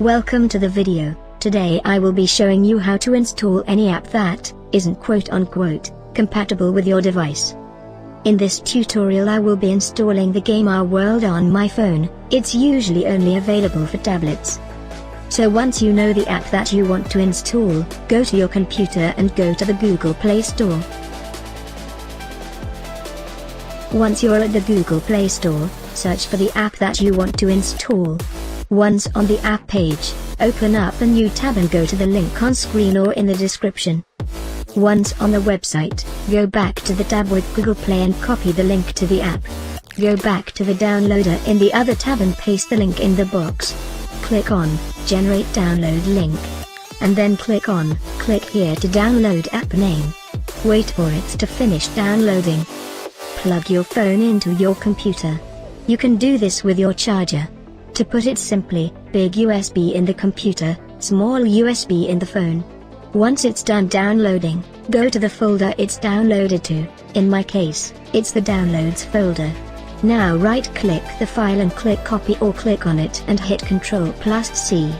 Welcome to the video. Today I will be showing you how to install any app that isn't quote-unquote compatible with your device. In this tutorial I will be installing the game ourWorld on my phone. It's usually only available for tablets. So once you know the app that you want to install, go to your computer and go to the Google Play Store. Once you're at the Google Play Store, search for the app that you want to install. Once on the app page, open up a new tab and go to the link on screen or in the description. Once on the website, go back to the tab with Google Play and copy the link to the app. Go back to the downloader in the other tab and paste the link in the box. Click on Generate Download Link. And then click here to download app name. Wait for it to finish downloading. Plug your phone into your computer. You can do this with your charger. To put it simply, big USB in the computer, small USB in the phone. Once it's done downloading, go to the folder it's downloaded to. In my case, it's the Downloads folder. Now right-click the file and click Copy or click on it and hit Ctrl+C.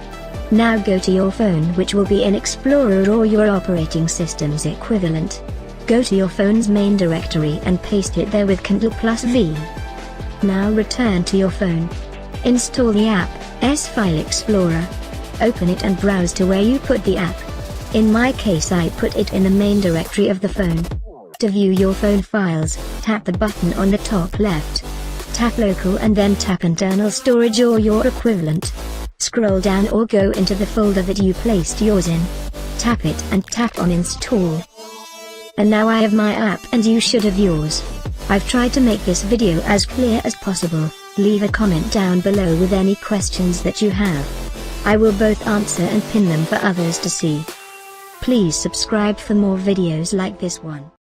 Now go to your phone, which will be in Explorer or your operating system's equivalent. Go to your phone's main directory and paste it there with Ctrl+V. Now return to your phone. Install the app's File Explorer. Open it and browse to where you put the app. In my case I put it in the main directory of the phone. To view your phone files, tap the button on the top left. Tap Local and then tap Internal Storage or your equivalent. Scroll down or go into the folder that you placed yours in. Tap it and tap on Install. And now I have my app and you should have yours. I've tried to make this video as clear as possible. Leave a comment down below with any questions that you have. I will both answer and pin them for others to see. Please subscribe for more videos like this one.